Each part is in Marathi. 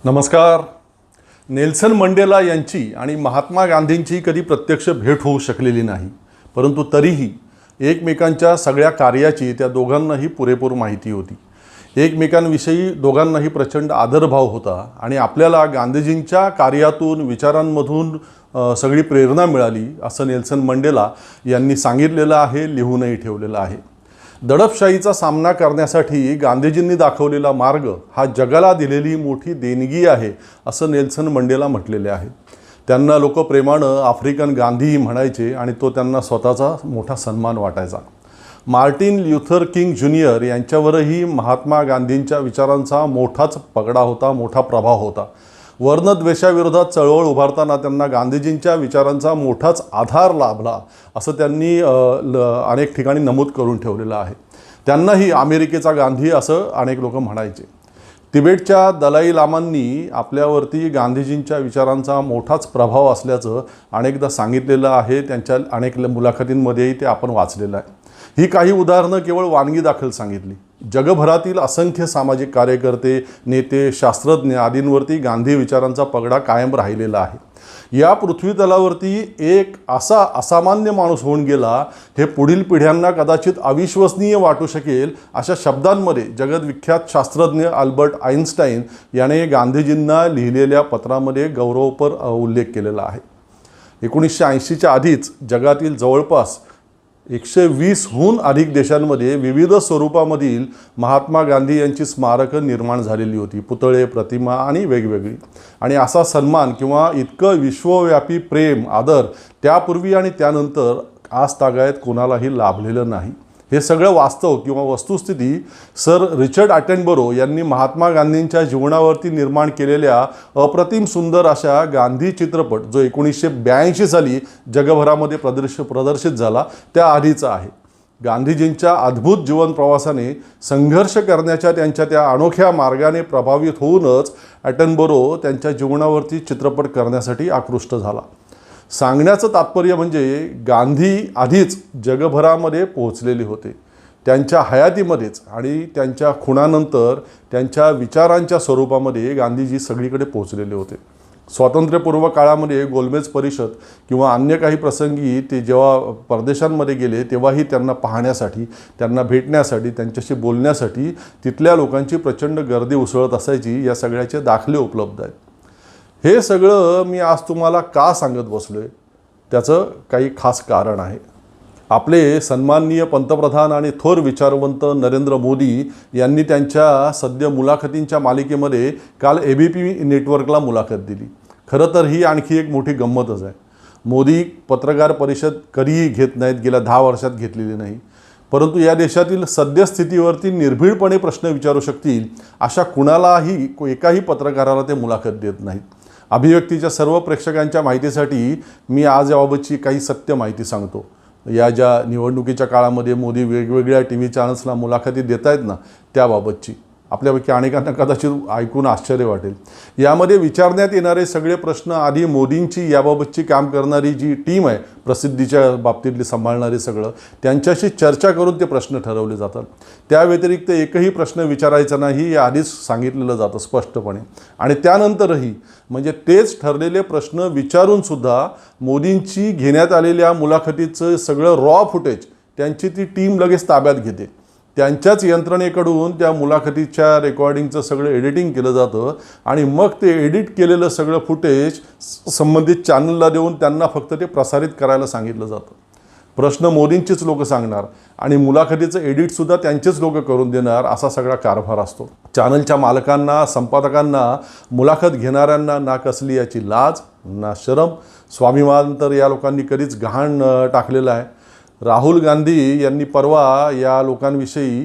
नमस्कार. नेल्सन मंडेला यांची आणि महात्मा गांधींची कधी प्रत्यक्ष भेट होऊ शकलेली नाही, परंतु तरीही एकमेकांच्या सगळ्या कार्याची त्या दोघांनाही पुरेपूर माहिती होती. एकमेकांविषयी दोघांनाही प्रचंड आदरभाव होता आणि आपल्याला गांधीजींच्या कार्यातून विचारांमधून सगळी प्रेरणा मिळाली असं नेल्सन मंडेला यांनी सांगितलेलं आहे, लिहूनही ठेवलेलं आहे. दडपशाहीचा सामना करण्यासाठी गांधीजींनी दाखवलेला मार्ग हा जगाला दिलेली मोठी देणगी आहे असं नेल्सन मंडेला म्हटलेले आहे. त्यांना लोक प्रेमानं आफ्रिकन गांधी म्हणायचे आणि तो त्यांना स्वतःचा मोठा सन्मान वाटायचा. मार्टिन ल्यूथर किंग ज्युनियर यांच्यावरही महात्मा गांधींच्या विचारांचा मोठाच पगडा होता, मोठा प्रभाव होता. वर्णद्वेषाविरोधात चळवळ उभारताना त्यांना गांधीजींच्या विचारांचा मोठाच आधार लाभला असं त्यांनी अनेक ठिकाणी नमूद करून ठेवलेलं आहे. त्यांनाही अमेरिकेचा गांधी असं अनेक लोक म्हणायचे. तिबेटच्या दलाई लामांनी आपल्यावरती गांधीजींच्या विचारांचा मोठाच प्रभाव असल्याचं अनेकदा सांगितलेलं आहे. त्यांच्या अनेक मुलाखतींमध्येही ते आपण वाचलेलं आहे. ही काही उदाहरणं केवळ वानगी दाखल सांगितली. जगभरातील असंख्य सामाजिक कार्यकर्ते, नेते, शास्त्रज्ञ आदींवरती गांधी विचारांचा पगडा कायम राहिलेला आहे. या पृथ्वीतलावरती एक असा असामान्य माणूस होऊन गेला, हे पुढील पिढ्यांना कदाचित अविश्वसनीय वाटू शकेल अशा शब्दांमध्ये जगद्विख्यात शास्त्रज्ञ अल्बर्ट आइन्स्टाईन याने गांधीजींना लिहिलेल्या पत्रामध्ये गौरवपर उल्लेख केलेला आहे. 1980च्या आधीच जगातील जवळपास 120हून अधिक देशांमध्ये विविध स्वरूपामधील महात्मा गांधी यांची स्मारकं निर्माण झालेली होती, पुतळे, प्रतिमा आणि वेगवेगळी. आणि असा सन्मान किंवा इतकं विश्वव्यापी प्रेम, आदर त्यापूर्वी आणि त्यानंतर आजतागायत कोणालाही लाभलेलं नाही. हे सगळं वास्तव किंवा वस्तुस्थिती सर रिचर्ड अटेनबरो यांनी महात्मा गांधींच्या जीवनावरती निर्माण केलेल्या अप्रतिम सुंदर अशा गांधी चित्रपट, जो 1982 साली जगभरामध्ये प्रदर्शित झाला, त्या आधीचा आहे. गांधीजींच्या अद्भुत जीवन प्रवासाने संघर्ष करण्याच्या त्यांच्या त्या अनोख्या मार्गाने प्रभावित होऊनच अटेनबरो त्यांच्या जीवनावरती चित्रपट करण्यासाठी आकृष्ट झाला. सांगण्याचं तात्पर्य म्हणजे गांधी आधीच जगभरामध्ये पोहोचलेले होते. त्यांच्या हयातीमध्येच आणि त्यांच्या खुणानंतर त्यांच्या विचारांच्या स्वरूपामध्ये गांधीजी सगळीकडे पोहोचलेले होते. स्वातंत्र्यपूर्व काळामध्ये गोलमेज परिषद किंवा अन्य काही प्रसंगी ते जेव्हा परदेशांमध्ये गेले तेव्हाही त्यांना पाहण्यासाठी, त्यांना भेटण्यासाठी, त्यांच्याशी बोलण्यासाठी तिथल्या लोकांची प्रचंड गर्दी उसळत असायची. या सगळ्याचे दाखले उपलब्ध आहेत. हे सगळं मी आज तुम्हाला का सांगत बसलो आहे, त्याचं काही खास कारण आहे. आपले सन्माननीय पंतप्रधान आणि थोर विचारवंत नरेंद्र मोदी यांनी त्यांच्या सद्य मुलाखतींच्या मालिकेमध्ये काल ABP नेटवर्कला मुलाखत दिली. खरं तर ही आणखी एक मोठी गंमतच आहे. मोदी पत्रकार परिषद कधीही घेत नाहीत, गेल्या 10 वर्षात घेतलेली नाही. परंतु या देशातील सद्यस्थितीवरती निर्भीडपणे प्रश्न विचारू शकतील अशा कुणालाही, एकाही पत्रकाराला ते मुलाखत देत नाहीत. अभिव्यक्तीच्या सर्व प्रेक्षकांच्या माहितीसाठी मी आज याबाबतची काही सत्य माहिती सांगतो. या ज्या निवडणुकीच्या काळामध्ये मोदी वेगवेगळ्या TV चॅनल्सला मुलाखती देत आहेत ना, त्याबाबतची आपल्यापैकी अनेकांना कदाचित ऐकून आश्चर्य वाटेल. यामध्ये विचारण्यात येणारे सगळे प्रश्न आधी मोदींची याबाबतची काम करणारी जी टीम आहे, प्रसिद्धीच्या बाबतीतली सांभाळणारी, सगळं त्यांच्याशी चर्चा करून ते प्रश्न ठरवले जातात. त्या व्यतिरिक्त एकही प्रश्न विचारायचा नाही हे आधीच सांगितलेलं जातं स्पष्टपणे. आणि त्यानंतरही म्हणजे तेच ठरलेले प्रश्न विचारूनसुद्धा मोदींची घेण्यात आलेल्या मुलाखतीचं सगळं रॉ फुटेज त्यांची ती टीम लगेच ताब्यात घेते. त्यांच्याच यंत्रणेकडून त्या मुलाखतीच्या रेकॉर्डिंगचं सगळं एडिटिंग केलं जातं आणि मग ते एडिट केलेलं सगळं फुटेज संबंधित चॅनलला देऊन त्यांना फक्त ते प्रसारित करायला सांगितलं जातं. प्रश्न मोदींचीच लोक सांगणार आणि मुलाखतीचं एडिटसुद्धा त्यांचेच लोक करून देणार, असा सगळा कारभार असतो. चॅनलच्या मालकांना, संपादकांना, मुलाखत घेणाऱ्यांना ना कसली याची लाज, ना शरम, स्वाभिमान तर या लोकांनी कधीच गहाण टाकलेला आहे. राहुल गांधी यांनी परवा या लोकांविषयी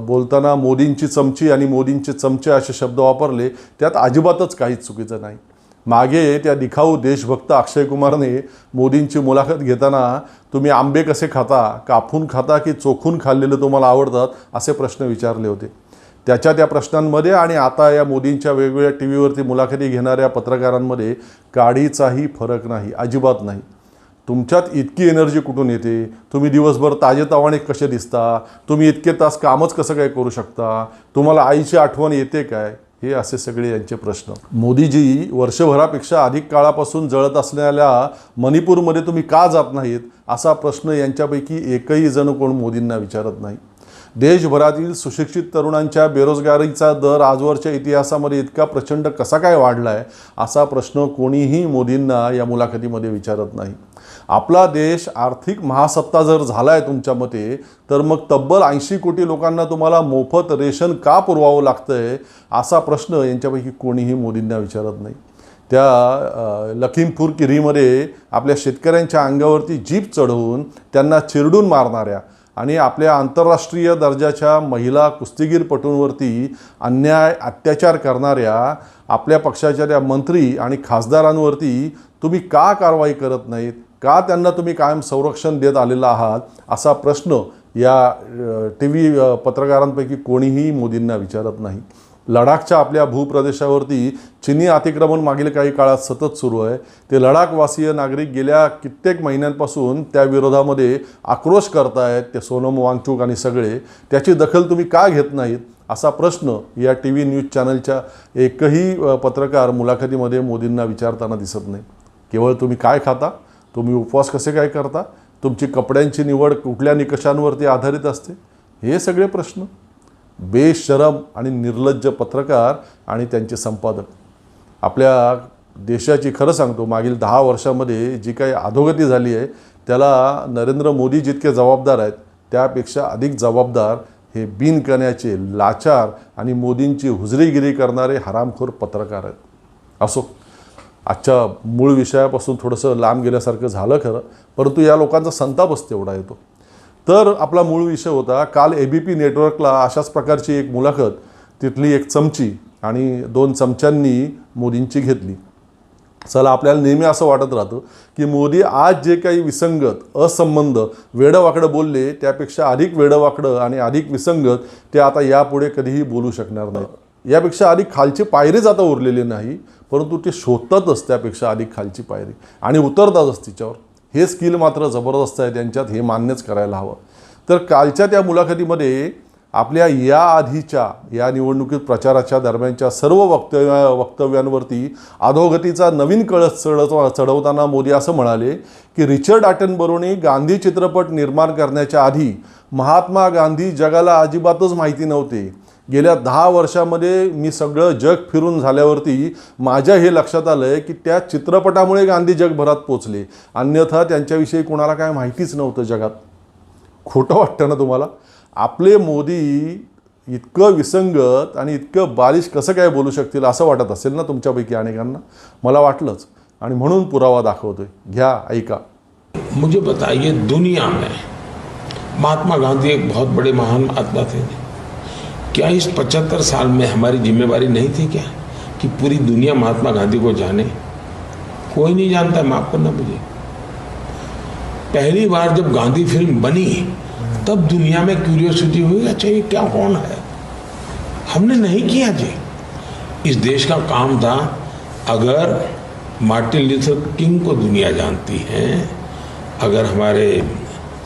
बोलताना मोदींची चमची आणि मोदींचे चमचे असे शब्द वापरले. त्यात अजिबातच काहीच चुकीचं नाही. मागे त्या दिखाऊ देशभक्त अक्षय कुमारने मोदींची मुलाखत घेताना तुम्ही आंबे कसे खाता, कापून खाता की चोखून खाल्लेले तुम्हाला आवडतात, असे प्रश्न विचारले होते. त्या प्रश्नांमध्ये आणि आता या मोदींच्या वेगवेगळ्या TVवरती मुलाखती घेणाऱ्या पत्रकारांमध्ये काडीचाही फरक नाही, अजिबात नाही. तुमच्यात इतकी एनर्जी कुठून येते? तुम्ही दिवसभर ताजेतवाने कसे दिसता? तुम्ही इतके तास कामच कसं काय करू शकता? तुम्हाला आईची आठवण येते काय? हे असे सगळे यांचे प्रश्न. मोदीजी वर्षभरापेक्षा अधिक काळापासून जळत असलेल्या मणिपूरमध्ये तुम्ही का जात नाहीत असा प्रश्न यांच्यापैकी एकही जण कोण मोदींना विचारत नाही. देशभरातील सुशिक्षित तरुणांच्या बेरोजगारीचा दर आजवरच्या इतिहासामध्ये इतका प्रचंड कसा काय वाढला आहे असा प्रश्न कोणीही मोदींना या मुलाखतीमध्ये विचारत नाही. आपला देश आर्थिक महासत्ता जर झाला आहे तुमच्या मते, तर मग तब्बल 80 कोटी लोकांना तुम्हाला मोफत रेशन का पुरवावं लागतं आहे असा प्रश्न यांच्यापैकी कोणीही मोदींना विचारत नाही. त्या लखीमपूर किरीमध्ये आपल्या शेतकऱ्यांच्या अंगावरती जीप चढवून त्यांना चिरडून मारणाऱ्या आणि आपल्या आंतरराष्ट्रीय दर्जाच्या महिला कुस्तीगीरपटूंवरती अन्याय अत्याचार करणाऱ्या आपल्या पक्षाच्या त्या मंत्री आणि खासदारांवरती तुम्ही का कारवाई करत नाहीत, का त्यांना तुम्ही कायम संरक्षण देत आलेला आहात असा प्रश्न या TV पत्रकारांपैकी कोणीही मोदींना विचारत नाही. लडाखच्या आपल्या भूप्रदेशावरती चीनी अतिक्रमण मागील काही काळात सतत सुरू आहे. ते लडाखवासीय नागरिक गेल्या कित्येक महिन्यांपासून त्या विरोधामध्ये आक्रोश करतायत, ते सोनम वांगचुक आणि सगळे. त्याची दखल तुम्ही का घेत नाहीत असा प्रश्न या TV न्यूज चॅनलच्या एकही पत्रकार मुलाखतीमध्ये मोदींना विचारताना दिसत नाही. केवळ तुम्ही काय खाता, तुम्ही उपवास कसे काय करता, तुमची कपड्यांची निवड कुठल्या निकषांवरती आधारित असते, हे सगळे प्रश्न बेशरम आणि निर्लज्ज पत्रकार आणि त्यांचे संपादक. आपल्या देशाची खरं सांगतो मागील 10 वर्षामध्ये जी काही अधोगती झाली आहे त्याला नरेंद्र मोदी जितके जबाबदार आहेत त्यापेक्षा अधिक जबाबदार हे बिनकण्याचे लाचार आणि मोदींची हुजरीगिरी करणारे हरामखोर पत्रकार आहेत. असो, आजच्या मूळ विषयापासून थोडंसं लांब गेल्यासारखं झालं खरं, परंतु या लोकांचा संतापच तेवढा येतो. तर आपला मूळ विषय होता, काल ABP नेटवर्कला अशाच प्रकारची एक मुलाखत तिथली एक चमची आणि 2 चमच्यांनी मोदींची घेतली. चला, आपल्याला नेहमी असं वाटत राहतं की मोदी आज जे काही विसंगत असंबंध वेडंवाकडं बोलले त्यापेक्षा अधिक वेडंवाकडं आणि अधिक विसंगत ते आता यापुढे कधीही बोलू शकणार नाहीत. यापेक्षा अधिक खालची पायरीच आता उरलेली नाही, परंतु ते शोधतातच त्यापेक्षा अधिक खालची पायरी आणि उतरतातच तिच्यावर. हे स्किल मात्र जबरदस्त आहे त्यांच्यात, हे मान्यच करायला हवं. तर कालच्या त्या मुलाखतीमध्ये आपल्या या आधीच्या या निवडणुकीत प्रचाराच्या दरम्यानच्या सर्व वक्तव्यांवरती अधोगतीचा नवीन कळस चढवताना मोदी असं म्हणाले की रिचर्ड ॲटनबरोनी गांधी चित्रपट निर्माण करण्याच्या आधी महात्मा गांधी जगाला अजिबातच माहिती नव्हते. गेल्या 10 वर्षामध्ये मी सगळं जग फिरून झाल्यावरती माझ्या हे लक्षात आलं आहे की त्या चित्रपटामुळे गांधी जगभरात पोचले, अन्यथा त्यांच्याविषयी कोणाला काय माहितीच नव्हतं जगात. खोटं वाटतं ना तुम्हाला? आपले मोदी इतकं विसंगत आणि इतकं बालिश कसं काय बोलू शकतील असं वाटत असेल ना तुमच्यापैकी अनेकांना. मला वाटलंच आणि म्हणून पुरावा दाखवतोय. घ्या, ऐका. मुझे बताइए, दुनिया में महात्मा गांधी एक बहुत बड़े महान आत्मा थे. क्या इस 75 साल में हमारी जिम्मेवारी नहीं थी क्या कि पूरी दुनिया महात्मा गांधी को जाने? कोई नहीं जानता, माफ करना मुझे. पहली बार जब गांधी फिल्म बनी तब दुनिया में क्यूरियोसिटी हुई, अच्छा ये क्या, कौन है? हमने नहीं किया जी. इस देश का काम था, अगर मार्टिन लूथर किंग को दुनिया जानती है, अगर हमारे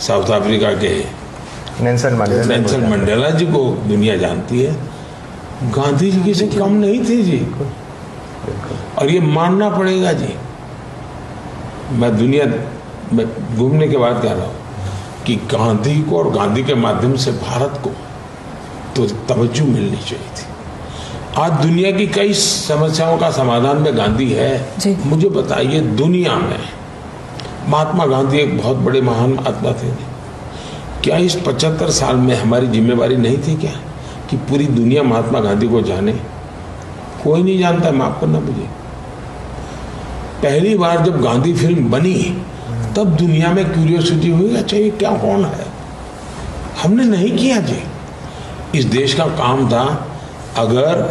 साउथ अफ्रीका के नेल्सन मंडेला जी को दुनिया जानती है, गांधी जी किसी कम नहीं थे जी. और ये मानना पड़ेगा जी. मैं दुनिया में घूमने के बाद कह रहा हूँ कि गांधी को और गांधी के माध्यम से भारत को तो तवज्जो मिलनी चाहिए थी. आज दुनिया की कई समस्याओं का समाधान में गांधी है. मुझे बताइए, दुनिया में महात्मा गांधी एक बहुत बड़े महान आत्मा थे. क्या इस 75 साल में हमारी जिम्मेवारी नहीं थी क्या कि पूरी दुनिया महात्मा गांधी को जाने? कोई नहीं जानता, माफ करना मुझे. पहली बार जब गांधी फिल्म बनी तब दुनिया में क्यूरियोसिटी हुई, अच्छा ये क्या, कौन है? हमने नहीं किया जी. इस देश का काम था, अगर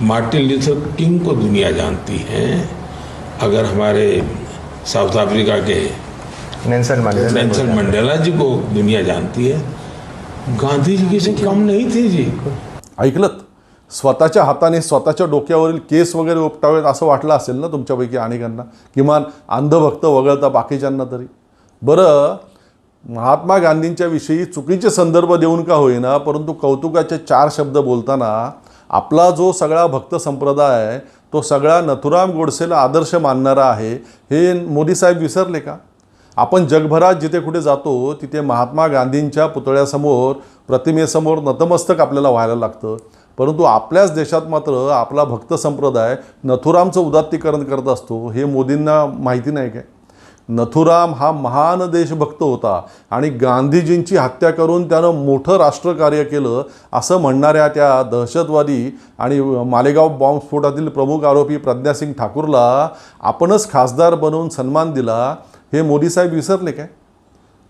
मार्टिन लूथर किंग को दुनिया जानती है, अगर हमारे साउथ अफ्रीका के नेल्सन मंडेला जी को दुनिया जानती है, गांधी जी किसी कम नहीं थे जी. ऐकलत? स्वतःच्या हाताने स्वतःच्या डोक्यावरील केस वगैरे उपटावेत असं वाटलं असेल ना तुमच्यापैकी अनेकांना, किमान अंधभक्त वगळता बाकीच्यांना तरी. बरं, महात्मा गांधींच्या विषयी चुकीचे संदर्भ देऊन का होईना, परंतु कौतुकाचे 4 शब्द बोलताना आपला जो सगळा भक्त संप्रदाय आहे तो सगळा नथुराम गोडसेला आदर्श मानणारा आहे, हे मोदी साहेब विसरले का? आपण जगभरात जिथे कुठे जातो तिथे महात्मा गांधींच्या पुतळ्यासमोर, प्रतिमेसमोर नतमस्तक आपल्याला व्हायला लागतं, परंतु आपल्याच देशात मात्र आपला भक्त संप्रदाय नथुरामचं उदात्तीकरण करत असतो. हे मोदींना माहिती नाही काय? नथुराम हा महान देशभक्त होता आणि गांधीजींची हत्या करून त्यानं मोठं राष्ट्रकार्य केलं असं म्हणणाऱ्या त्या दहशतवादी आणि मालेगाव बॉम्बस्फोटातील प्रमुख आरोपी प्रज्ञासिंग ठाकूरला आपणच खासदार बनवून सन्मान दिला, हे मोदी साहेब विसरले काय?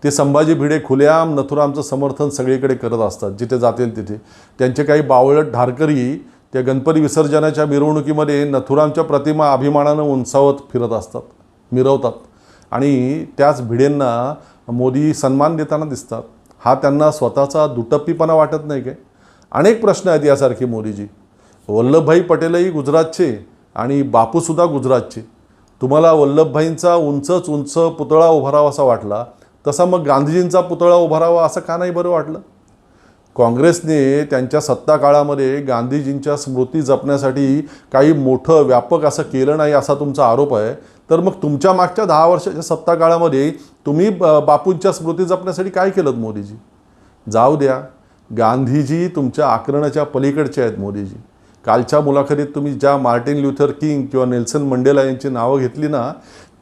ते संभाजी भिडे खुलेआम नथुरामचं समर्थन सगळीकडे करत असतात जिथे जातील तिथे. त्यांचे काही बावळट धारकरी त्या गणपती विसर्जनाच्या मिरवणुकीमध्ये नथुरामच्या प्रतिमा अभिमानानं उंचावत फिरत असतात, मिरवतात आणि त्याच भिडेंना मोदी सन्मान देताना दिसतात. हा त्यांना स्वतःचा दुटप्पीपणा वाटत नाही काय? अनेक प्रश्न आहेत यासारखे मोदीजी. वल्लभभाई पटेलही गुजरातचे आणि बापूसुद्धा गुजरातचे. तुम्हाला वल्लभभाईंचा उंचच उंच पुतळा उभारावा असा वाटला, तसा मग गांधीजींचा पुतळा उभारावा असं का नाही बरं वाटलं? काँग्रेसने त्यांच्या सत्ता काळामध्ये गांधीजींच्या स्मृती जपण्यासाठी काही मोठं व्यापक असं केलं नाही असा तुमचा आरोप आहे. तर मग तुमच्या मागच्या 10 वर्षाच्या सत्ता काळामध्ये तुम्ही बापूंच्या स्मृती जपण्यासाठी काय केलं मोदीजी? जाऊ द्या, गांधीजी तुमच्या आकर्णाच्या पलीकडचे आहेत मोदीजी. कालच्या मुलाखतीत तुम्ही ज्या मार्टिन ल्युथर किंग किंवा नेल्सन मंडेला यांची नावं घेतली ना,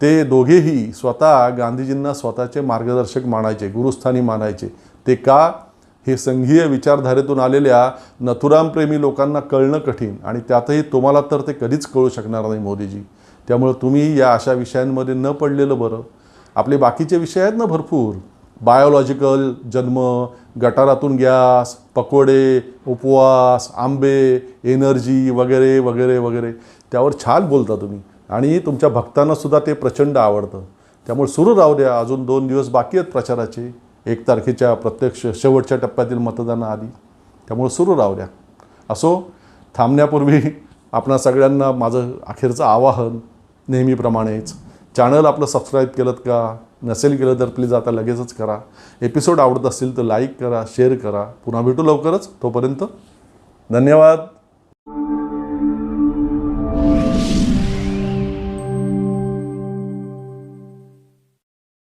ते दोघेही स्वतः गांधीजींना स्वतःचे मार्गदर्शक मानायचे, गुरुस्थानी मानायचे. ते का? हे संघीय विचारधारेतून आलेल्या नथुरामप्रेमी लोकांना कळणं कठीण, आणि त्यातही तुम्हाला तर ते कधीच कळू शकणार नाही मोदीजी. त्यामुळे तुम्ही या अशा विषयांमध्ये न पडलेलं बरं. आपले बाकीचे विषय आहेत ना भरपूर, बायोलॉजिकल, जन्म, गटारातून गॅस, पकोडे, उपवास, आंबे, एनर्जी वगैरे वगैरे वगैरे, त्यावर छान बोलता तुम्ही आणि तुमच्या भक्तांनासुद्धा ते प्रचंड आवडतं. त्यामुळे सुरू राहू द्या. अजून 2 दिवस बाकी आहेत प्रचाराचे, 1 तारखेच्या प्रत्यक्ष शेवटच्या टप्प्यातील मतदानाआधी. त्यामुळे सुरू राहू द्या. असो, थांबण्यापूर्वी आपणा सगळ्यांना माझं अखेरचं आवाहन नेहमीप्रमाणेच, चॅनल आपलं सबस्क्राईब केलं का? नसेल केलं तर प्लीज आता लगेचच करा. एपिसोड आवडत असतील तर लाईक करा, शेअर करा. पुन्हा भेटू लवकरच. तोपर्यंत धन्यवाद.